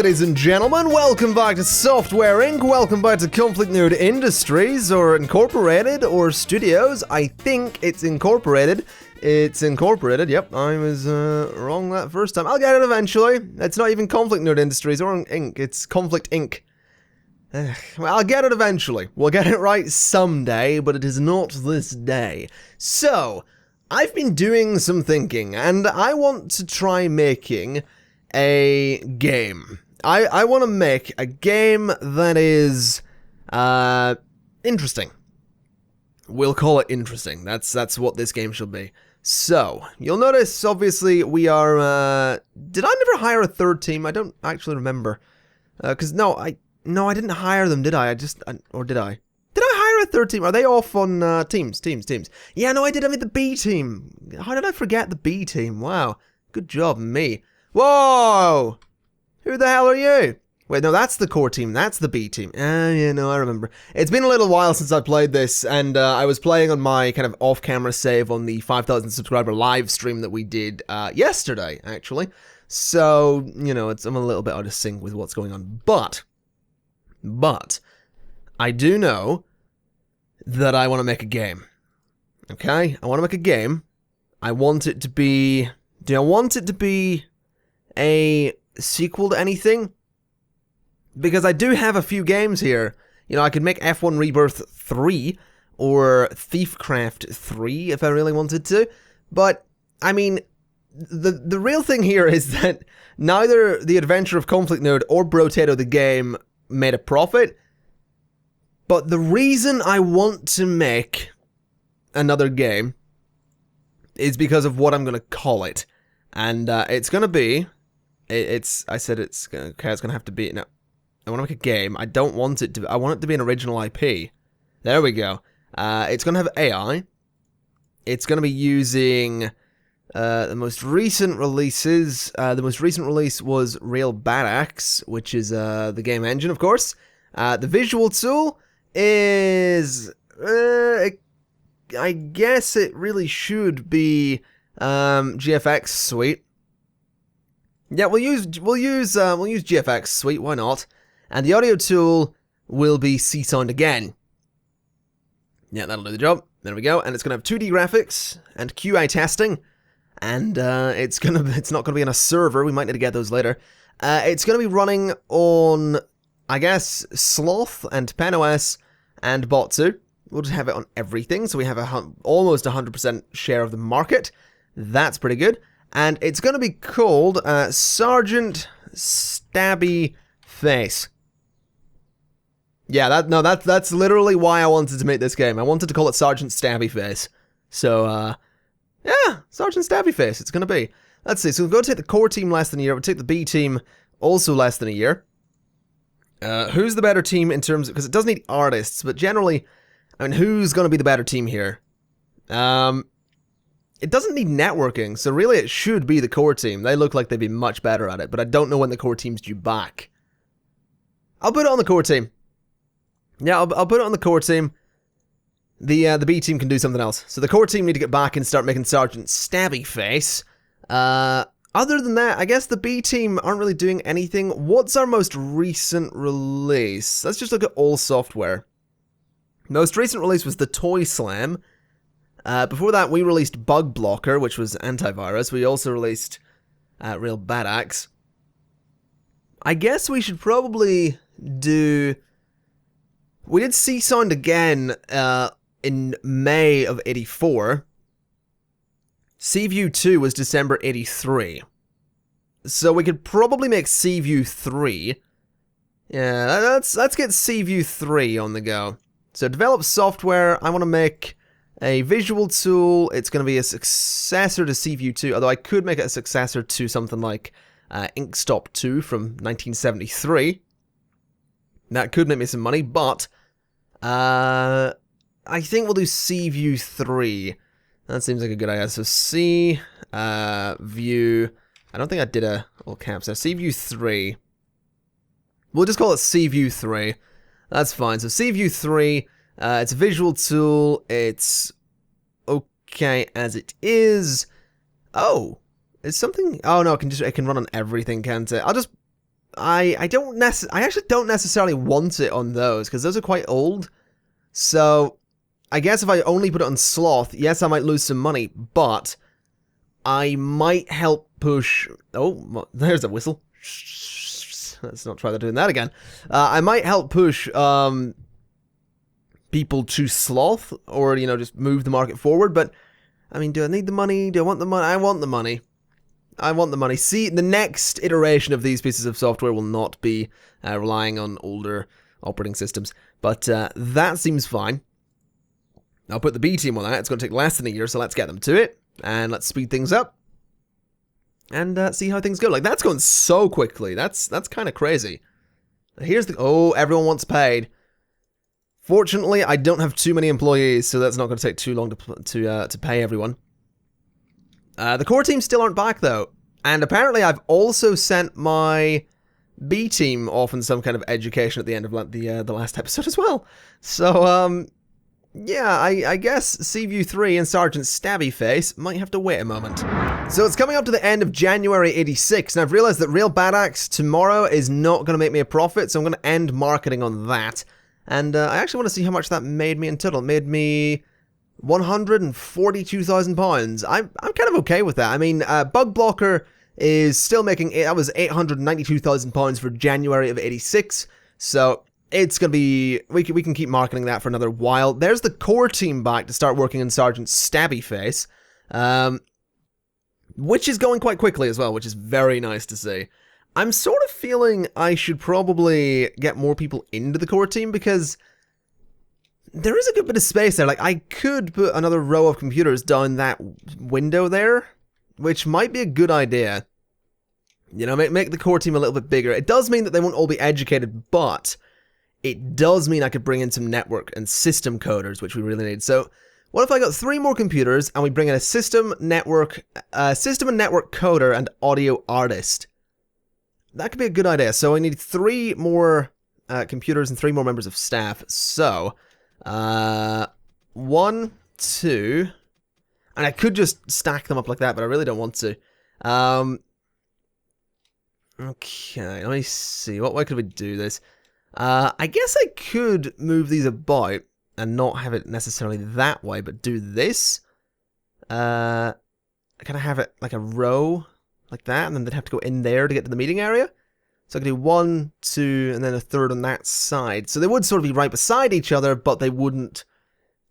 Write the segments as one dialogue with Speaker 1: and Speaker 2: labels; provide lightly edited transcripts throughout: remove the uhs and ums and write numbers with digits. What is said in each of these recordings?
Speaker 1: ladies and gentlemen, welcome back to Software Inc. Welcome back to ConflictNerd Industries, or Incorporated, or Studios. I think it's Incorporated. It's Incorporated, yep, I was wrong that first time. I'll get it eventually. It's not even ConflictNerd Industries or Inc., it's Conflict Inc. Well, I'll get it eventually. We'll get it right someday, but it is not this day. So, I've been doing some thinking, and I want to try making a game. I want to make a game that is interesting. We'll call it interesting. That's what this game should be. So, you'll notice, obviously, we are, did I never hire a third team? I don't actually remember. Because, no, I didn't hire them, did I? Or did I? Did I hire a third team? Are they off on, teams? Yeah, no, I did. I mean, the B team. How did I forget the B team? Wow. Good job, me. Whoa! Who the hell are you? Wait, no, that's the core team. That's the B team. Yeah, no, I remember. It's been a little while since I played this, and I was playing on my kind of off-camera save on the 5,000 subscriber live stream that we did yesterday, actually. So, you know, I'm a little bit out of sync with what's going on. But, I do know that I want to make a game. Okay? I want to make a game. I want it to be... Do I want it to be a sequel to anything? Because I do have a few games here. You know, I could make F1 Rebirth 3 or Thiefcraft 3 if I really wanted to. But, I mean, the real thing here is that neither The Adventure of ConflictNerd or Brotato the game made a profit. But the reason I want to make another game is because of what I'm going to call it. And it's going to be... I said it's going to have to be... No, I want to make a game. I don't want it to... I want it to be an original IP. There we go. It's going to have AI. It's going to be using the most recent releases. The most recent release was Real Bad Axe, which is the game engine, of course. The visual tool is... I guess it really should be GFX Suite. Yeah, we'll use GFX Suite, why not? And the audio tool will be C-Sound again. Yeah, that'll do the job. There we go. And it's gonna have 2D graphics and QA testing. And it's not gonna be on a server. We might need to get those later. It's gonna be running on, I guess, Sloth and PenOS and Botsu. We'll just have it on everything, so we have almost 100% share of the market. That's pretty good. And it's going to be called Sergeant Stabby Face. Yeah, that's literally why I wanted to make this game. I wanted to call it Sergeant Stabby Face. So, yeah, Sergeant Stabby Face, it's going to be. Let's see, so we'll go take the core team less than a year. We'll take the B team also less than a year. Who's the better team in terms of... Because it does need artists, but generally... I mean, who's going to be the better team here? It doesn't need networking, so really it should be the core team. They look like they'd be much better at it, but I don't know when the core team's due back. I'll put it on the core team. Yeah, I'll put it on the core team. The B team can do something else. So the core team need to get back and start making Sergeant Stabby Face. Other than that, I guess the B team aren't really doing anything. What's our most recent release? Let's just look at all software. Most recent release was the Toy Slam. Before that, we released Bug Blocker, which was antivirus. We also released Real Bad Axe. I guess we should probably do... We did C-Sound again in May of 84. Seaview 2 was December 83. So we could probably make Seaview 3. Yeah, let's get Seaview 3 on the go. So develop software, I want to make a visual tool. It's going to be a successor to Seaview 2, although I could make it a successor to something like Inkstop 2 from 1973. That could make me some money, but I think we'll do Seaview 3. That seems like a good idea. So C, view, I don't think I did all caps there. Seaview 3. We'll just call it Seaview 3. That's fine. So Seaview 3, it's a visual tool. It's okay as it is. Oh, it's something. Oh no, it can run on everything, can't it? I actually don't necessarily want it on those, because those are quite old. So, I guess if I only put it on Sloth, yes, I might lose some money, but I might help push... Oh, there's a whistle. Let's not try doing that again. I might help push people to Sloth, or, you know, just move the market forward, but, I mean, do I need the money? Do I want the money? I want the money. I want the money. See, the next iteration of these pieces of software will not be relying on older operating systems, but that seems fine. I'll put the B team on that. It's going to take less than a year, so let's get them to it, and let's speed things up, and see how things go. Like, that's going so quickly. That's kind of crazy. Here's the... Oh, everyone wants paid. Fortunately, I don't have too many employees, so that's not going to take too long to pay everyone. The core team still aren't back, though. And apparently I've also sent my B team off in some kind of education at the end of the last episode as well. So, yeah, I guess Seaview 3 and Sergeant Stabby Face might have to wait a moment. So it's coming up to the end of January 86, and I've realized that Real Bad Axe tomorrow is not going to make me a profit, so I'm going to end marketing on that. And I actually want to see how much that made me in total. It made me £142,000. I'm kind of okay with that. I mean, Bug Blocker is still making... That was £892,000 for January of 86. So it's going to be... We can keep marketing that for another while. There's the core team back to start working on Sergeant Stabby Face. Which is going quite quickly as well, which is very nice to see. I'm sort of feeling I should probably get more people into the core team, because there is a good bit of space there. Like, I could put another row of computers down that window there, which might be a good idea. You know, make the core team a little bit bigger. It does mean that they won't all be educated, but it does mean I could bring in some network and system coders, which we really need. So, what if I got 3 more computers and we bring in a system and network coder and audio artist? That could be a good idea. So I need 3 more computers and 3 more members of staff. So, 1, 2, and I could just stack them up like that, but I really don't want to. Okay, let me see. What way could we do this? I guess I could move these about and not have it necessarily that way, but do this. Kind of have it like a row like that, and then they'd have to go in there to get to the meeting area. So I could do 1, 2, and then a third on that side. So they would sort of be right beside each other, but they wouldn't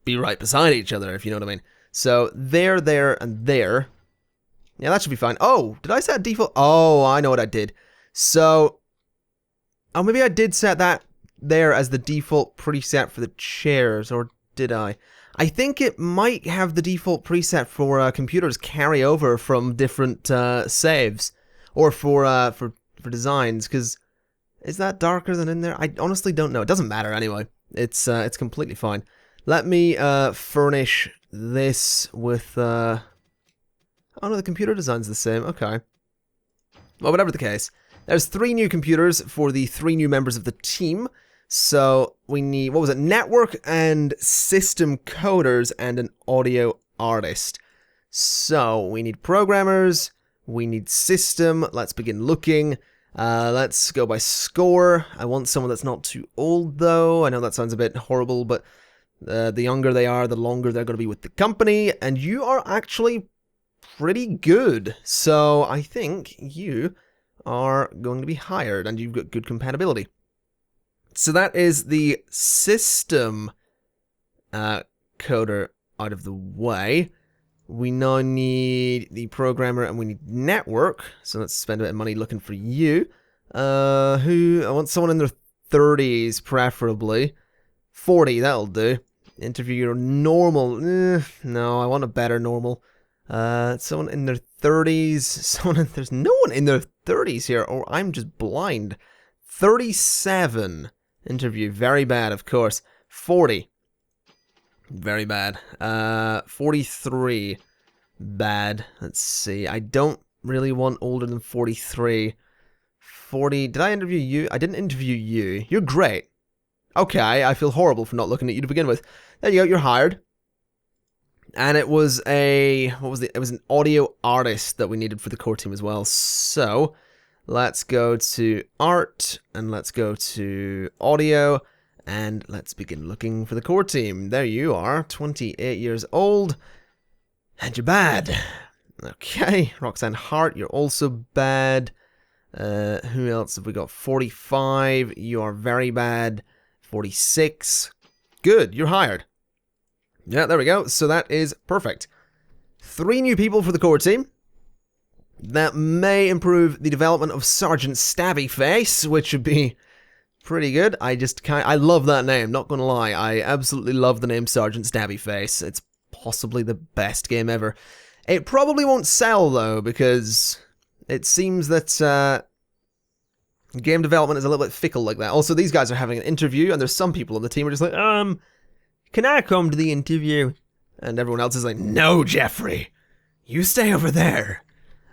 Speaker 1: be right beside each other, if you know what I mean. So there, and there. Yeah, that should be fine. Oh, did I set default? Oh, I know what I did. So, oh, maybe I did set that there as the default preset for the chairs, or did I? I think it might have the default preset for computers carry over from different saves, or for designs, because is that darker than in there? I honestly don't know. It doesn't matter anyway. It's completely fine. Let me furnish this with oh no, the computer design's the same. Okay. Well, whatever the case, there's 3 new computers for the 3 new members of the team. So we need, what was it, network and system coders and an audio artist. So we need programmers, we need system. Let's begin looking. Let's go by score. I want someone that's not too old, though. I know that sounds a bit horrible, but the younger they are, the longer they're going to be with the company. And you are actually pretty good. So I think you are going to be hired, and you've got good compatibility. So that is the system coder out of the way. We now need the programmer, and we need network. So let's spend a bit of money looking for you. I want someone in their 30s, preferably. 40, that'll do. Interview your normal. No, I want a better normal. Someone in their 30s. There's no one in their 30s here, or I'm just blind. 37. Interview, very bad, of course. 40. Very bad. 43. Bad. Let's see. I don't really want older than 43. 40. Did I interview you? I didn't interview you. You're great. Okay, I feel horrible for not looking at you to begin with. There you go, you're hired. And it was a... What was it? It was an audio artist that we needed for the core team as well. So, Let's go to art, and let's go to audio, and let's begin looking for the core team. There you are, 28 years old, and you're bad. Okay, Roxanne Hart, you're also bad. Who else have we got? 45, you are very bad. 46, good, you're hired. Yeah, there we go, so that is perfect. 3 new people for the core team. That may improve the development of Sergeant Stabby Face, which would be pretty good. I love that name, not gonna lie. I absolutely love the name Sergeant Stabby Face. It's possibly the best game ever. It probably won't sell, though, because it seems that game development is a little bit fickle like that. Also, these guys are having an interview, and there's some people on the team who are just like, can I come to the interview? And everyone else is like, no, Jeffrey, you stay over there.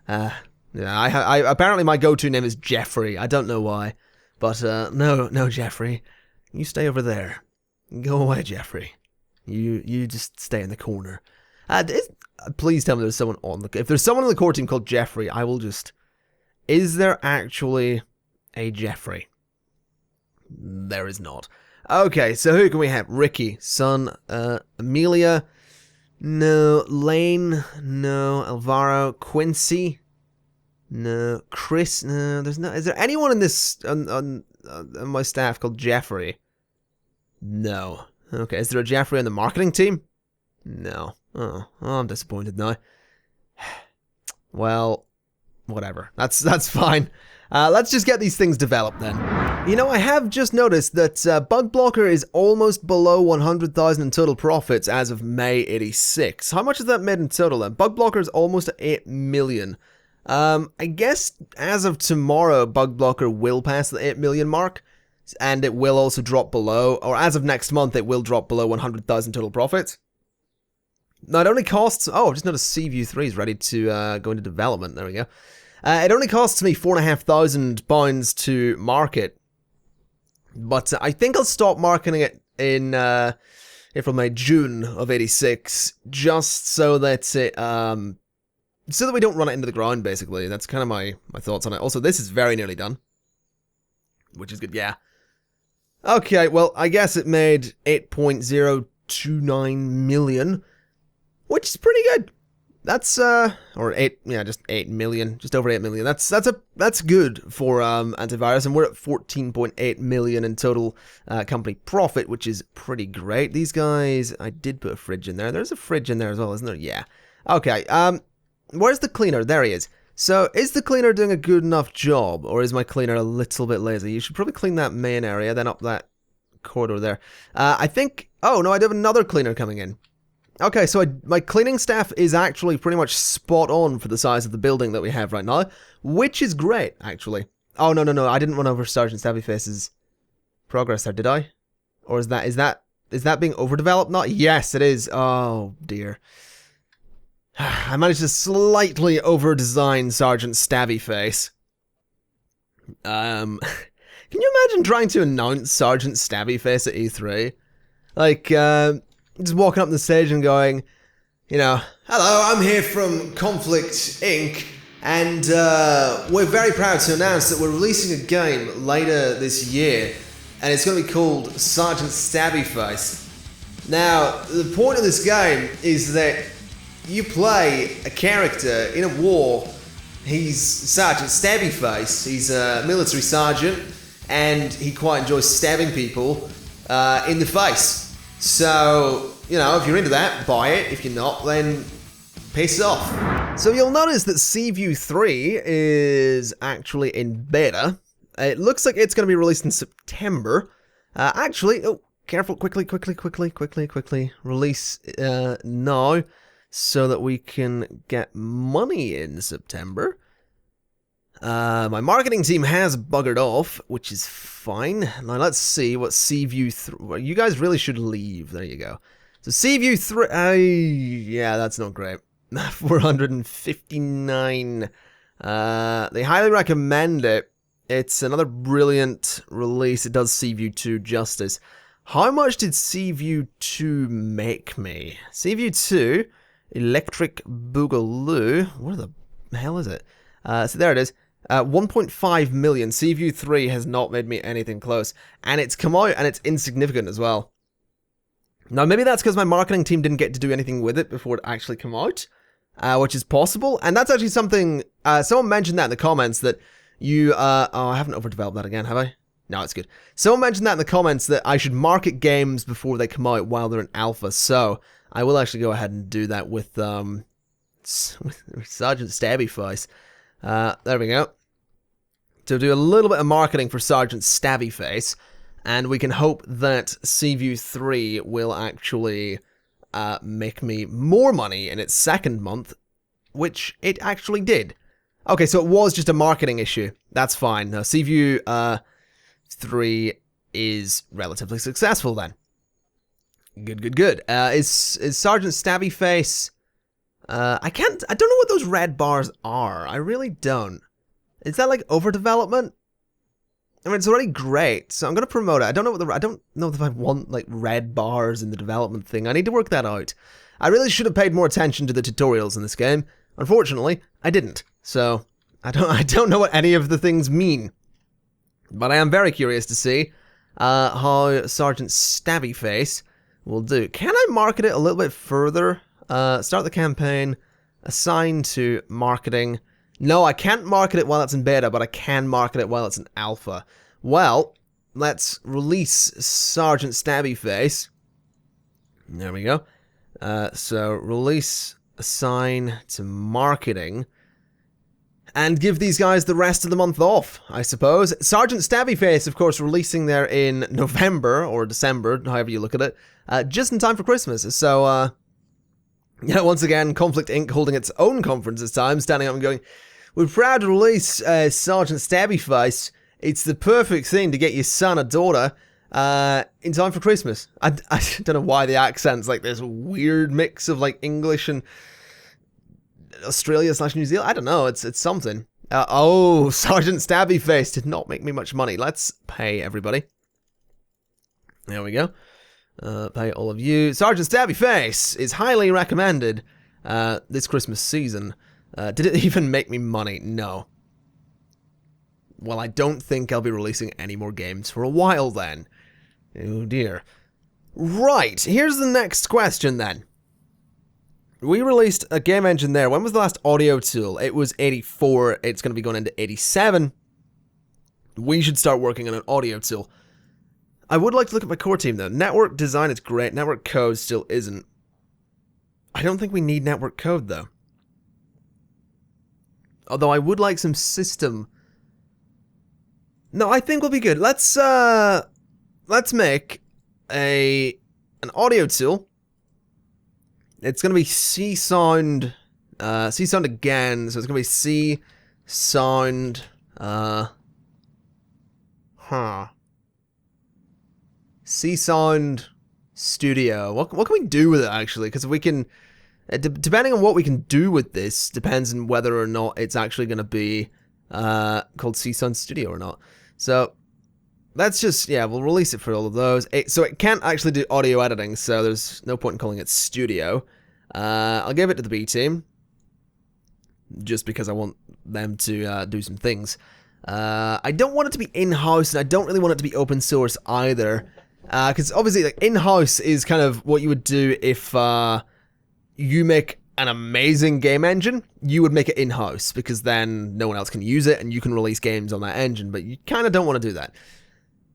Speaker 1: Yeah, I apparently my go-to name is Jeffrey. I don't know why, but no, Jeffrey, you stay over there. Go away, Jeffrey. You just stay in the corner. Please tell me there's someone on the. If there's someone on the core team called Jeffrey, I will just. Is there actually a Jeffrey? There is not. Okay, so who can we have? Ricky, Son, Amelia. No, Lane, no, Alvaro, Quincy, no, Chris, no, there's no, is there anyone in this, on my staff called Jeffrey? No. Okay, is there a Jeffrey on the marketing team? No. Oh, I'm disappointed now. Well, whatever, that's fine. Let's just get these things developed then. You know, I have just noticed that Bug Blocker is almost below 100,000 in total profits as of May 86. How much has that made in total then? Bug Blocker is almost at 8 million. I guess as of tomorrow, Bug Blocker will pass the 8 million mark, and it will also drop below, or as of next month, it will drop below 100,000 total profits. Now, it only costs, oh, I've just noticed Seaview 3 is ready to go into development. There we go. It only costs me £4,500 to market, but I think I'll stop marketing it in April, May, June of 86, just so that it, so that we don't run it into the ground, basically. That's kind of my thoughts on it. Also, this is very nearly done, which is good, yeah. Okay, well, I guess it made 8.029 million, which is pretty good. That's or 8, yeah, just 8 million, just over 8 million. That's good for antivirus, and we're at 14.8 million in total company profit, which is pretty great. These guys, I did put a fridge in there. There's a fridge in there as well, isn't there? Yeah. Okay. Where's the cleaner? There he is. So, is the cleaner doing a good enough job, or is my cleaner a little bit lazy? You should probably clean that main area, then up that corridor there. I think. Oh no, I have another cleaner coming in. Okay, so my cleaning staff is actually pretty much spot on for the size of the building that we have right now, which is great, actually. Oh, no, I didn't run over Sergeant Stabby Face's progress there, did I? Or is that being overdeveloped? Not, yes, it is. Oh, dear. I managed to slightly over-design Sergeant Stabby Face. Can you imagine trying to announce Sergeant Stabby Face at E3? Like, just walking up the stage and going, you know, hello, I'm here from Conflict Inc. And we're very proud to announce that we're releasing a game later this year, and it's going to be called Sergeant Stabby Face. Now, the point of this game is that you play a character in a war. He's Sergeant Stabby Face. He's a military sergeant, and he quite enjoys stabbing people in the face. So, you know, if you're into that, buy it. If you're not, then piss off. So you'll notice that Seaview 3 is actually in beta. It looks like it's going to be released in September. Actually, oh, careful, quickly. Release now so that we can get money in September. My marketing team has buggered off, which is fine. Now let's see what Seaview 3... You guys really should leave. There you go. So Seaview 3... yeah, that's not great. 459. They highly recommend it. It's another brilliant release. It does Seaview 2 justice. How much did Seaview 2 make me? Seaview 2, Electric Boogaloo. Where the hell is it? So there it is. 1.5 million. Seaview 3 has not made me anything close. And it's come out, and it's insignificant as well. Now, maybe that's because my marketing team didn't get to do anything with it before it actually came out, which is possible. And that's actually something, someone mentioned that in the comments, that you, oh, I haven't overdeveloped that again, have I? No, it's good. Someone mentioned that in the comments, that I should market games before they come out while they're in alpha, so I will actually go ahead and do that with Sergeant Stabby Face. There we go. So do a little bit of marketing for Sergeant Stabby Face, and we can hope that Seaview 3 will actually make me more money in its second month, which it actually did. Okay, so it was just a marketing issue. That's fine. Now, Seaview 3 is relatively successful then. Good. Is Sergeant Stabby Face... I don't know what those red bars are. I really don't. Is that like overdevelopment? I mean, it's already great, so I'm gonna promote it. I don't know if I want like red bars in the development thing. I need to work that out. I really should have paid more attention to the tutorials in this game. Unfortunately, I didn't. So I don't know what any of the things mean. But I am very curious to see how Sergeant Stabby Face will do. Can I market it a little bit further? Start the campaign. Assign to marketing. No, I can't market it while it's in beta, but I can market it while it's in alpha. Well, let's release Sergeant Stabby Face. There we go. So release, assign to marketing, and give these guys the rest of the month off, I suppose. Sergeant Stabby Face, of course, releasing there in November, or December, however you look at it, just in time for Christmas. So, yeah, once again, Conflict Inc. holding its own conference this time, standing up and going, "We're proud to release Sergeant Stabby Face. It's the perfect thing to get your son or daughter in time for Christmas." I don't know why the accent's like this weird mix of like English and Australia/New Zealand. I don't know. It's something. Oh, Sergeant Stabby Face did not make me much money. Let's pay everybody. There we go. Pay all of you. Sergeant Stabby Face is highly recommended this Christmas season. Did it even make me money? No. Well, I don't think I'll be releasing any more games for a while then. Oh dear. Right, here's the next question then. We released a game engine there. When was the last audio tool? It was 84. It's going to be going into 87. We should start working on an audio tool. I would like to look at my core team though. Network design is great. Network code still isn't. I don't think we need network code though. Although I would like some system. No, I think we'll be good. Let's make an audio tool. It's gonna be C sound again. So it's gonna be C sound. C sound studio. What can we do with it actually? Because if we can. Depending on what we can do with this, depends on whether or not it's actually going to be called C-Sound Studio or not. So, let's just, yeah, we'll release it for all of those. So it can't actually do audio editing, so there's no point in calling it Studio. I'll give it to the B team, just because I want them to do some things. I don't want it to be in-house, and I don't really want it to be open source either. Because obviously, like, in-house is kind of what you would do if you make an amazing game engine. You would make it in-house, because then no one else can use it, and you can release games on that engine, but you kind of don't want to do that.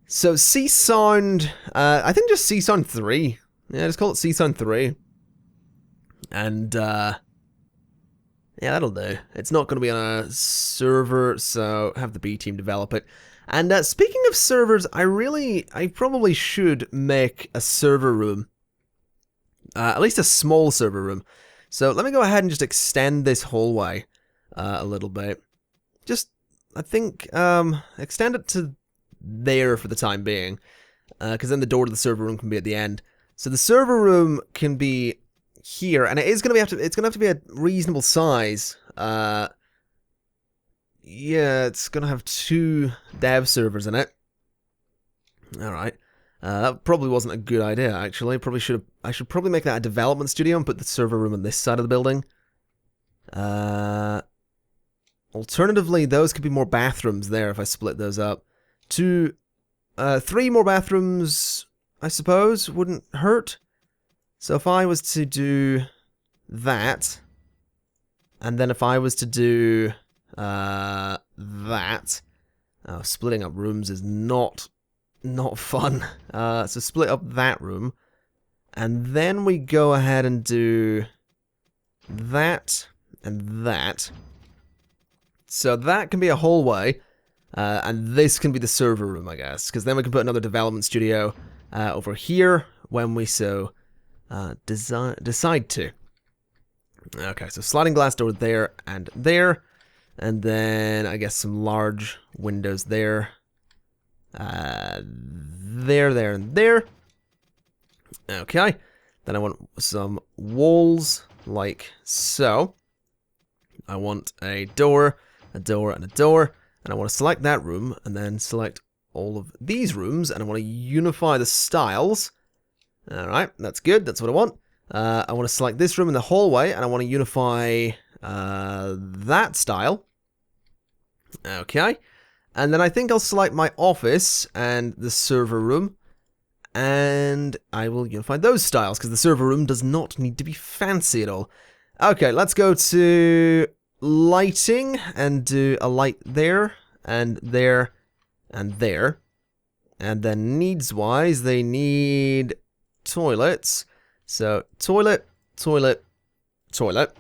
Speaker 1: So C-Sound, I think just C-Sound 3. Yeah, just call it C-Sound 3. And, yeah, that'll do. It's not going to be on a server, so have the B team develop it. And speaking of servers, I probably should make a server room. At least a small server room. So let me go ahead and just extend this hallway a little bit. Just, I think, extend it to there for the time being. Because then the door to the server room can be at the end. So the server room can be here, and it's gonna have to be a reasonable size. Yeah, it's gonna have 2 dev servers in it. Alright. That probably wasn't a good idea, actually. I should probably make that a development studio and put the server room on this side of the building. Or Alternatively, those could be more bathrooms there if I split those up. 3 more bathrooms, I suppose, wouldn't hurt. So if I was to do that, and then if I was to do that, splitting up rooms is not fun. So split up that room, and then we go ahead and do that and that. So that can be a hallway, and this can be the server room, I guess, because then we can put another development studio over here when we so decide to. Okay, so sliding glass door there, and then I guess some large windows there, there, and there. Okay, then I want some walls like so. I want a door, and a door, and I want to select that room, and then select all of these rooms, and I want to unify the styles. Alright, that's good, that's what I want. I want to select this room in the hallway, and I want to unify that style. Okay, and then I think I'll select my office and the server room, and I will unify those styles, because the server room does not need to be fancy at all. Okay, let's go to lighting, and do a light there, and there, and there. And then needs-wise, they need toilets. So, toilet, toilet, toilet.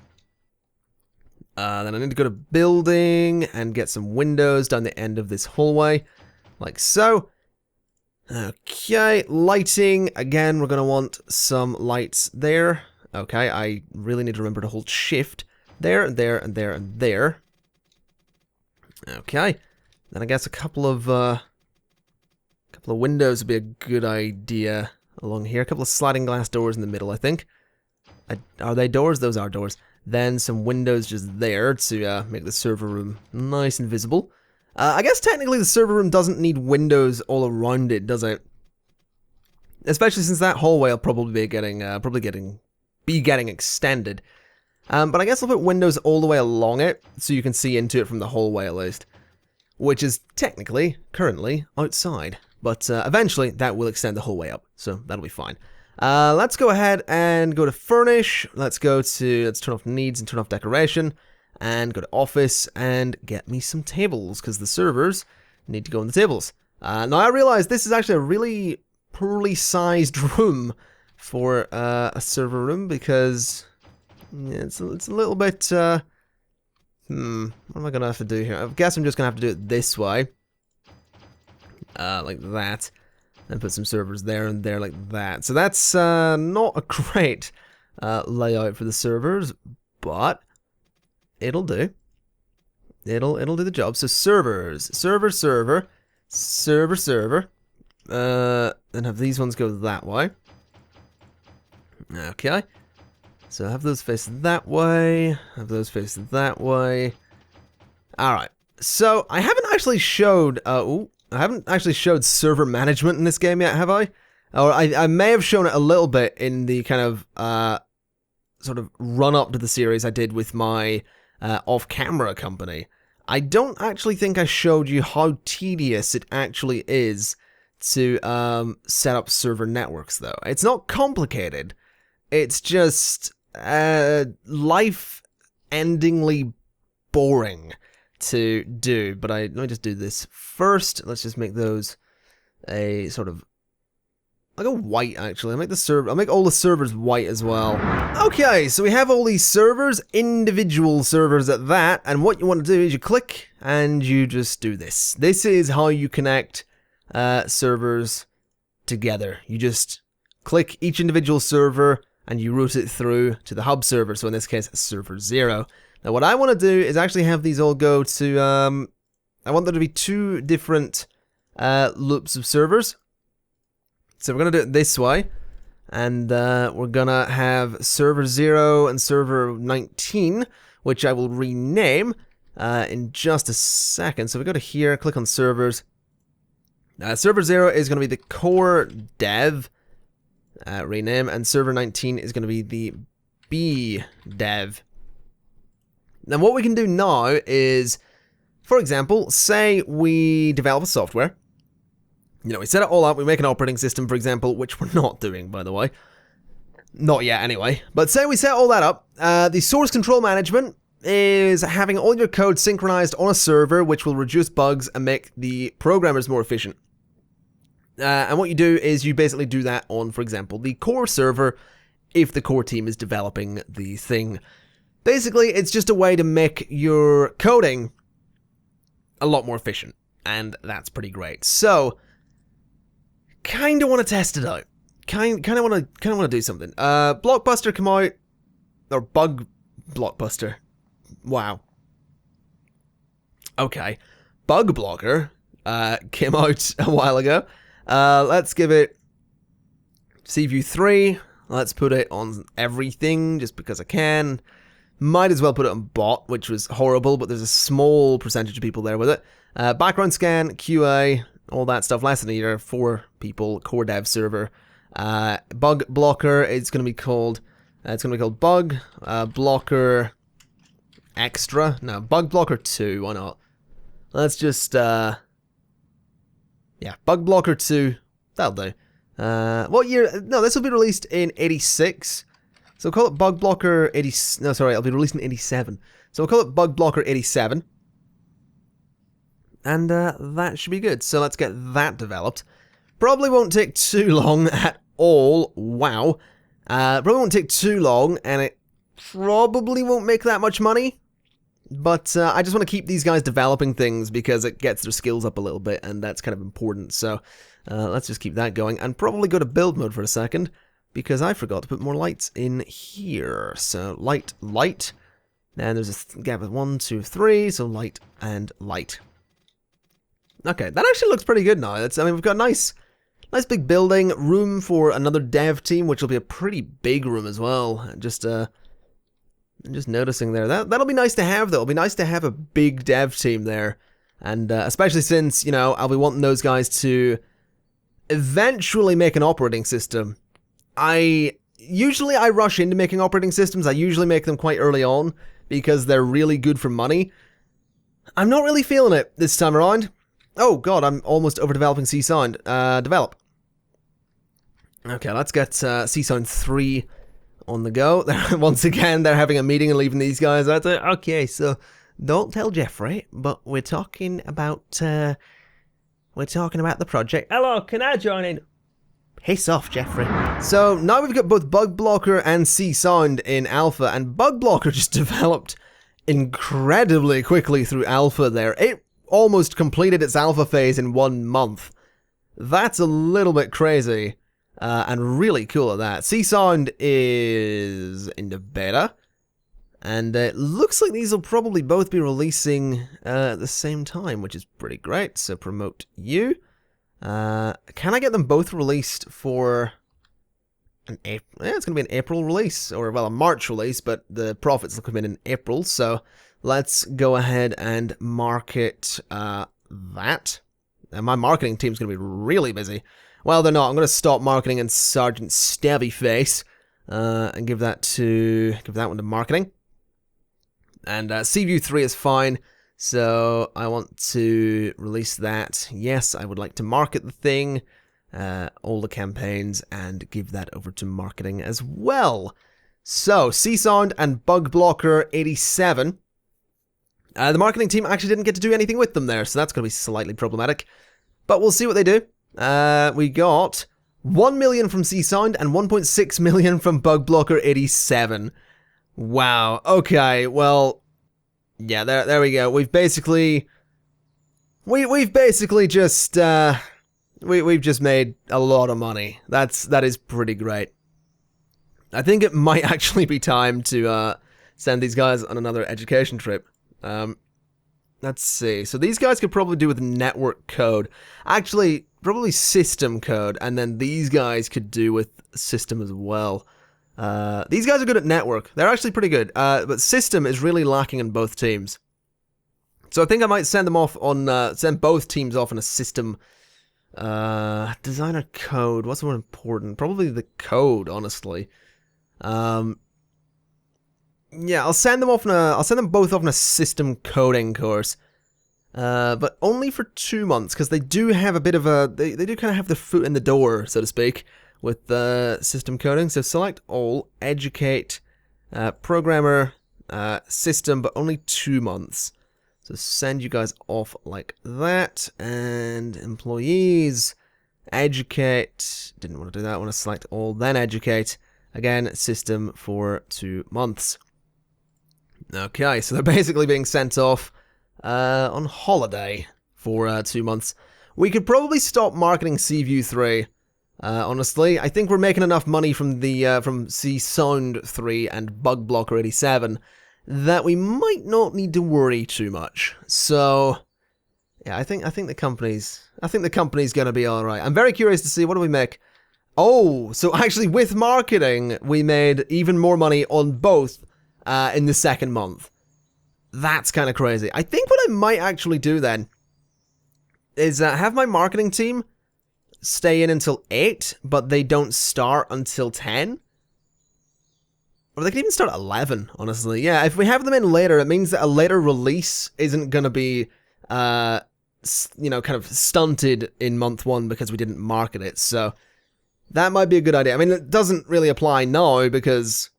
Speaker 1: Then I need to go to building and get some windows down the end of this hallway, like so. Okay, lighting. Again, we're going to want some lights there. Okay, I really need to remember to hold shift. There, and there, and there, and there. Okay, then I guess a couple of windows would be a good idea along here. A couple of sliding glass doors in the middle, I think. Are they doors? Those are doors. Then some windows just there to make the server room nice and visible. I guess technically the server room doesn't need windows all around it, does it? Especially since that hallway will probably be getting extended. But I guess I'll put windows all the way along it, so you can see into it from the hallway at least. Which is technically, currently, outside. But eventually, that will extend the whole way up, so that'll be fine. Let's go ahead and go to furnish. Let's turn off needs and turn off decoration. And go to office and get me some tables, because the servers need to go on the tables. Now I realize this is actually a really poorly sized room for a server room, because it's a little bit, what am I going to have to do here? I guess I'm just going to have to do it this way. Like that. And put some servers there and there like that. So that's not a great layout for the servers, but it'll do. It'll do the job. So servers, server. Then have these ones go that way. Okay. So have those facing that way. Have those facing that way. Alright. So I haven't actually showed server management in this game yet, have I? Or I may have shown it a little bit in the kind of sort of run up to the series I did with my off-camera company. I don't actually think I showed you how tedious it actually is to set up server networks, though. It's not complicated. It's just life-endingly boring to do. But let me just do this first. Let's just make those a sort of like a white, actually. I'll make all the servers white as well. Okay, so we have all these servers, individual servers at that, and what you want to do is you click and you just do this. This is how you connect servers together. You just click each individual server and you route it through to the hub server, so in this case, server 0. Now what I want to do is actually have these all go to, I want there to be 2 different loops of servers. So we're going to do it this way, and we're going to have server 0 and server 19, which I will rename in just a second. So we go to here, click on servers. Server 0 is going to be the core dev rename, and server 19 is going to be the B dev. Now what we can do now is for example, say we develop a software. You know, we set it all up, we make an operating system, for example, which we're not doing, by the way. Not yet, anyway. But say we set all that up, the source control management is having all your code synchronized on a server, which will reduce bugs and make the programmers more efficient. And what you do is you basically do that on, for example, the core server, if the core team is developing the thing. Basically, it's just a way to make your coding a lot more efficient, and that's pretty great. So, kind of want to test it out. Kind of want to do something. Blockbuster come out, or Bug Blockbuster. Wow. Okay, Bug Blocker came out a while ago. Let's give it CView 3. Let's put it on everything just because I can. Might as well put it on bot, which was horrible, but there's a small percentage of people there with it. Background scan, QA, all that stuff. Less than a year, 4 people, core dev server. Bug blocker, it's going to be called Bug Blocker Extra. No, Bug Blocker 2, why not? Let's just, yeah, Bug Blocker 2, that'll do. What year? No, this will be released in 86. So we'll call it Bug Blocker 80... No, sorry, it'll be released in 87. So we'll call it Bug Blocker 87. And that should be good. So let's get that developed. Probably won't take too long at all. Wow. Probably won't take too long, and it probably won't make that much money. But I just want to keep these guys developing things because it gets their skills up a little bit, and that's kind of important. So let's just keep that going, and probably go to build mode for a second, because I forgot to put more lights in here. So light, and there's a gap of 1, 2, 3, so light and light. Okay, that actually looks pretty good now. I mean, we've got a nice big building, room for another dev team, which will be a pretty big room as well. I'm just noticing there. That'll be nice to have, though. It'll be nice to have a big dev team there. And especially since, you know, I'll be wanting those guys to eventually make an operating system. Usually I rush into making operating systems. I usually make them quite early on because they're really good for money. I'm not really feeling it this time around. Oh god, I'm almost overdeveloping C-Sound. Develop. Okay, let's get C-Sound 3 on the go. Once again, they're having a meeting and leaving these guys out there. Okay, so don't tell Jeffrey, but we're talking about the project. Hello, can I join in? Piss off, Jeffrey. So now we've got both Bug Blocker and C-Sound in alpha, and Bug Blocker just developed incredibly quickly through alpha there. It almost completed its alpha phase in 1 month. That's a little bit crazy, and really cool at that. C-Sound is in the beta, and it looks like these will probably both be releasing at the same time, which is pretty great. So promote you. Can I get them both released for an April? Yeah, it's going to be an April release, or well, a March release, but the profits will come in April, so let's go ahead and market that. And my marketing team's going to be really busy. Well, they're not. I'm going to stop marketing in Sergeant Stabby Face and give that one to marketing. And CView 3 is fine. So I want to release that. Yes, I would like to market the thing, all the campaigns, and give that over to marketing as well. So C-Sound and Bug Blocker 87. The marketing team actually didn't get to do anything with them there, so that's going to be slightly problematic. But we'll see what they do. We got 1 million from C-Sound and 1.6 million from Bug Blocker 87. Wow. Okay, well, yeah, there we go. We've basically just we've just made a lot of money. That is pretty great. I think it might actually be time to send these guys on another education trip. Let's see. So these guys could probably do with network code. Actually, probably system code, and then these guys could do with system as well. These guys are good at network. They're actually pretty good. But system is really lacking in both teams. So I think I might send them off on, send both teams off on a system, designer code. What's more important? Probably the code, honestly. Yeah, I'll send them both off on a system coding course. but only for 2 months, because they do have a bit of a, they do kind of have the foot in the door, so to speak, with system coding. So select all, educate, programmer, system, but only 2 months. So send you guys off like that, and employees, educate, didn't want to do that, I want to select all, then educate, again, system for 2 months. Okay, so they're basically being sent off on holiday for 2 months. We could probably stop marketing Seaview 3. Honestly, I think we're making enough money from the from C Sound 3 and Bug Blocker 87 that we might not need to worry too much. So, yeah, I think the company's gonna be all right. I'm very curious to see, what do we make? Oh, so actually with marketing, we made even more money on both in the second month. That's kind of crazy. I think what I might actually do then is have my marketing team stay in until 8, but they don't start until 10. Or they can even start at 11, honestly. Yeah, if we have them in later, it means that a later release isn't going to be, you know, kind of stunted in month 1 because we didn't market it. So that might be a good idea. I mean, it doesn't really apply now because,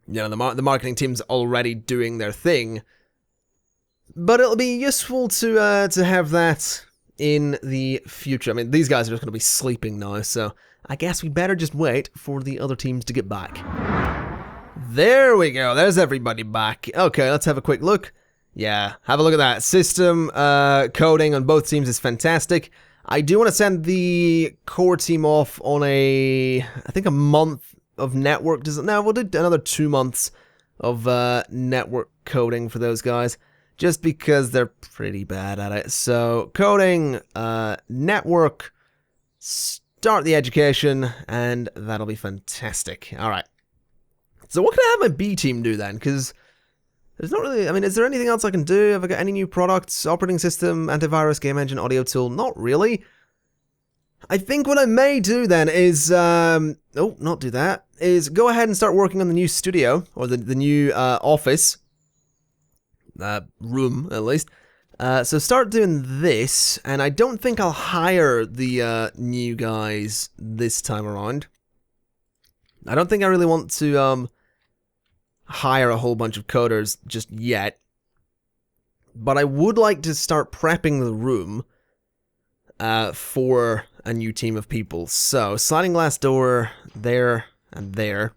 Speaker 1: you know, the marketing team's already doing their thing. But it'll be useful to have that in the future. I mean, these guys are just going to be sleeping now, so I guess we better just wait for the other teams to get back. There we go, there's everybody back. Okay, let's have a quick look. Yeah, have a look at that. System coding on both teams is fantastic. I do want to send the core team off on I think a month of network. No, we'll do another 2 months of network coding for those guys, just because they're pretty bad at it. So, coding, network, start the education, and that'll be fantastic. Alright. So what can I have my B team do then? Because there's not really, I mean, is there anything else I can do? Have I got any new products? Operating system, antivirus, game engine, audio tool? Not really. I think what I may do then is, not do that, is go ahead and start working on the new studio, or the new office. Room, at least. So start doing this, and I don't think I'll hire the new guys this time around. I don't think I really want to hire a whole bunch of coders just yet. But I would like to start prepping the room for a new team of people. So, sliding glass door there and there.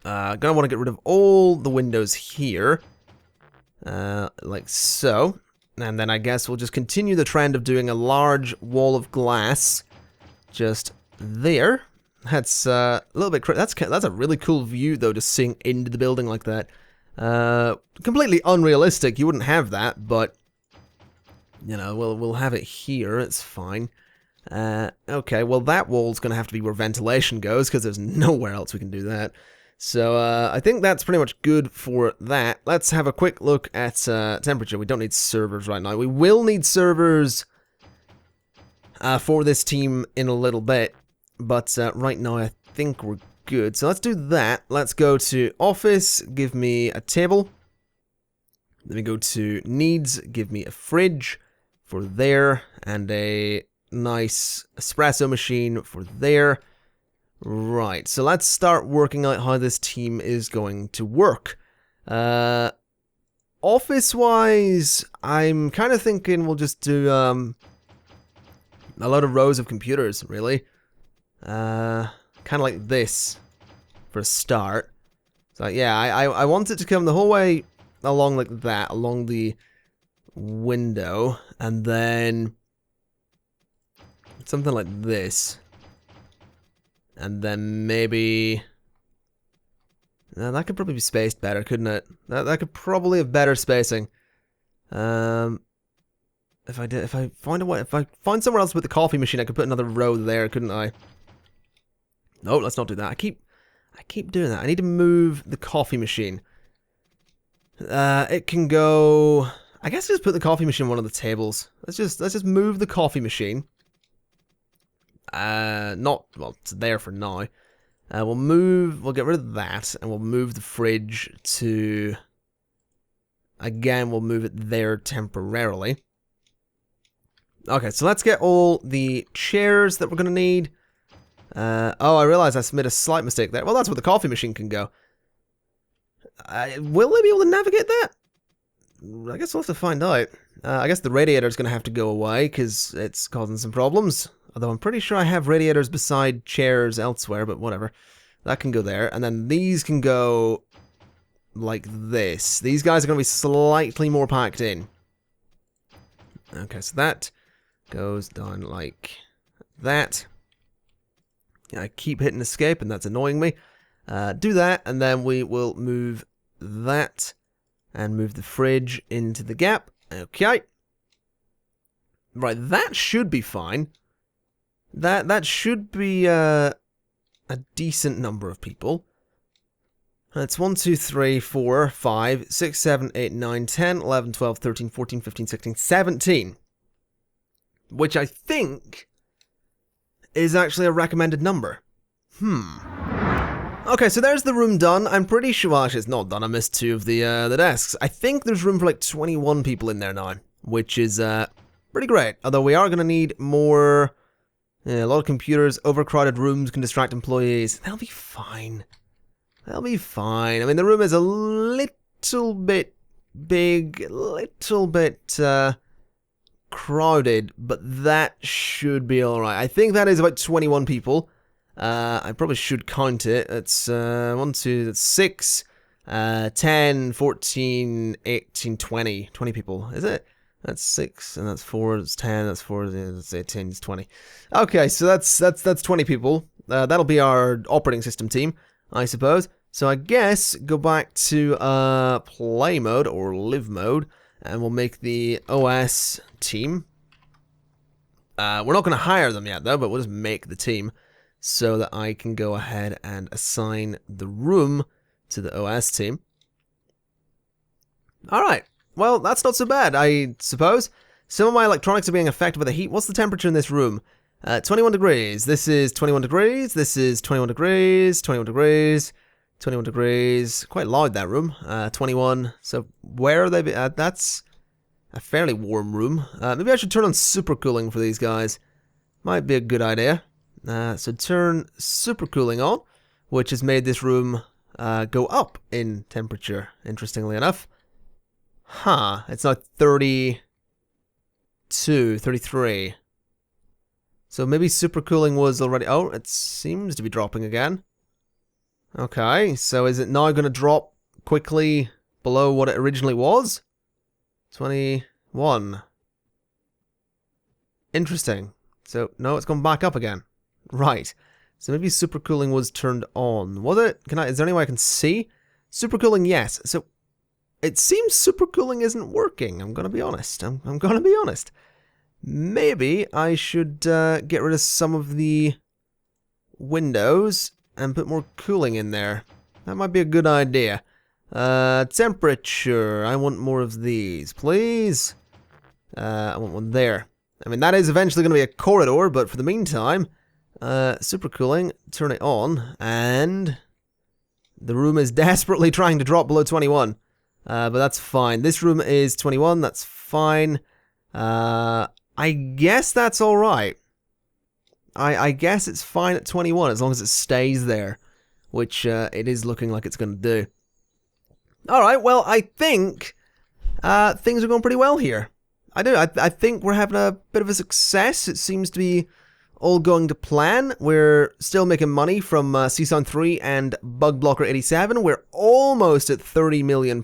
Speaker 1: Gonna want to get rid of all the windows here. Like so, and then I guess we'll just continue the trend of doing a large wall of glass just there. That's a little bit that's a really cool view though, to seeing into the building like that. Completely unrealistic. You wouldn't have that, but you know, we'll have it here. It's fine. Okay, well that wall's gonna have to be where ventilation goes because there's nowhere else we can do that. So, I think that's pretty much good for that. Let's have a quick look at temperature. We don't need servers right now. We will need servers for this team in a little bit, but right now I think we're good. So let's do that. Let's go to Office, give me a table. Let me go to Needs, give me a fridge for there, and a nice espresso machine for there. Right, so let's start working out how this team is going to work. Office-wise, I'm kind of thinking we'll just do a lot of rows of computers, really. Kind of like this for a start. So yeah, I want it to come the whole way along like that, along the window, and then something like this. And then maybe that could probably be spaced better, couldn't it? That could probably have better spacing. If I find somewhere else with the coffee machine, I could put another row there, couldn't I? No, let's not do that. I keep doing that. I need to move the coffee machine. It can go. I guess just put the coffee machine on one of the tables. Let's just move the coffee machine. It's there for now. We'll get rid of that, and we'll move the fridge to again, we'll move it there temporarily. Okay, so let's get all the chairs that we're going to need. Oh, I realized I made a slight mistake there. Well, that's where the coffee machine can go. Will they be able to navigate that? I guess we'll have to find out. I guess the radiator's going to have to go away because it's causing some problems. Although I'm pretty sure I have radiators beside chairs elsewhere, but whatever. That can go there. And then these can go like this. These guys are going to be slightly more packed in. Okay, so that goes down like that. I keep hitting escape, and that's annoying me. Do that, and then we will move that and move the fridge into the gap. Okay. Right, that should be fine. That should be a decent number of people. That's 1, 2, 3, 4, 5, 6, 7, 8, 9, 10, 11, 12, 13, 14, 15, 16, 17. Which I think is actually a recommended number. Okay, so there's the room done. I'm pretty sure, well, actually it's not done. I missed 2 of the desks. I think there's room for like 21 people in there now, which is pretty great. Although we are going to need more, a lot of computers, overcrowded rooms can distract employees. They'll be fine. They'll be fine. I mean, the room is a little bit big, a little bit crowded, but that should be alright. I think that is about 21 people. I probably should count it. It's 1, 2, that's 6, 10, 14, 18, 20. 20 people, is it? That's 6, and that's 4, that's 10, that's 4, that's 18, it's 20. Okay, so that's 20 people. That'll be our operating system team, I suppose. So I guess go back to play mode or live mode, and we'll make the OS team. We're not going to hire them yet though, but we'll just make the team so that I can go ahead and assign the room to the OS team. Alright, well that's not so bad, I suppose. Some of my electronics are being affected by the heat. What's the temperature in this room? 21 degrees. This is 21 degrees. This is 21 degrees. 21 degrees. 21 degrees. Quite loud, that room. 21. So where are they? That's a fairly warm room. Maybe I should turn on supercooling for these guys. Might be a good idea. So turn supercooling on, which has made this room go up in temperature, interestingly enough. Huh. It's now 32, 33. So maybe supercooling was already... Oh, it seems to be dropping again. Okay, so is it now going to drop quickly below what it originally was? 21. Interesting. So, no, it's gone back up again. Right. So maybe supercooling was turned on. Was it? Is there any way I can see? Supercooling, yes. So, it seems supercooling isn't working. I'm going to be honest. I'm going to be honest. Maybe I should get rid of some of the windows and put more cooling in there. That might be a good idea. Temperature. I want more of these, please. I want one there. I mean, that is eventually going to be a corridor, but for the meantime, supercooling, turn it on, and the room is desperately trying to drop below 21. But that's fine. This room is 21, that's fine. I guess that's alright. I guess it's fine at 21 as long as it stays there, which it is looking like it's going to do. Alright, well, I think things are going pretty well here. I do. I think we're having a bit of a success. It seems to be all going to plan. We're still making money from CSON 3 and Bug Blocker 87. We're almost at £30 million.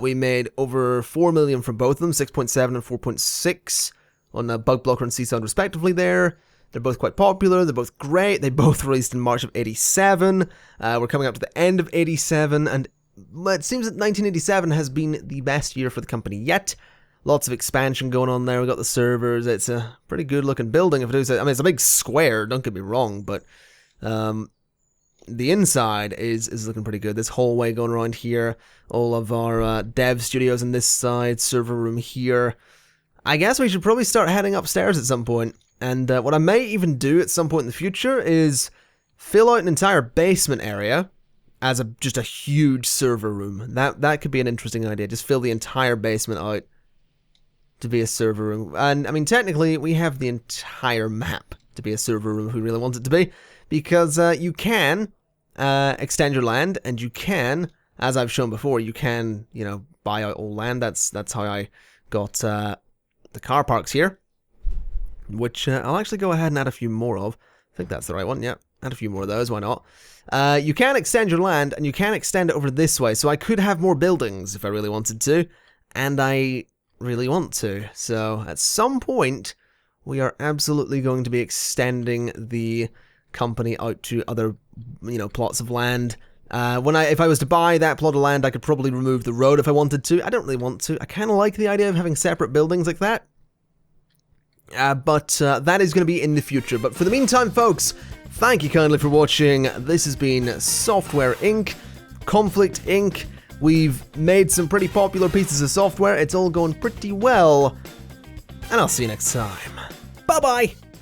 Speaker 1: We made over 4 million from both of them, 6.7 and 4.6 on Bug Blocker and CSON respectively there. They're both quite popular, they're both great, they both released in March of 87. We're coming up to the end of 87, and it seems that 1987 has been the best year for the company yet. Lots of expansion going on there, we got the servers, it's a pretty good looking building if I do say. I mean, it's a big square, don't get me wrong, but the inside is looking pretty good. This hallway going around here, all of our dev studios on this side, server room here. I guess we should probably start heading upstairs at some point. And what I may even do at some point in the future is fill out an entire basement area as just a huge server room. That could be an interesting idea. Just fill the entire basement out to be a server room. And I mean, technically, we have the entire map to be a server room if we really want it to be, because you can extend your land, and you can, as I've shown before, you can, you know, buy out all land. That's how I got the car parks here, which I'll actually go ahead and add a few more of. I think that's the right one. Yeah, add a few more of those. Why not? You can extend your land, and you can extend it over this way. So I could have more buildings if I really wanted to, and I really want to. So at some point, we are absolutely going to be extending the company out to other, you know, plots of land. If I was to buy that plot of land, I could probably remove the road if I wanted to. I don't really want to. I kind of like the idea of having separate buildings like that. But that is going to be in the future. But for the meantime, folks, thank you kindly for watching. This has been Software Inc., Conflict Inc. We've made some pretty popular pieces of software. It's all going pretty well. And I'll see you next time. Bye-bye!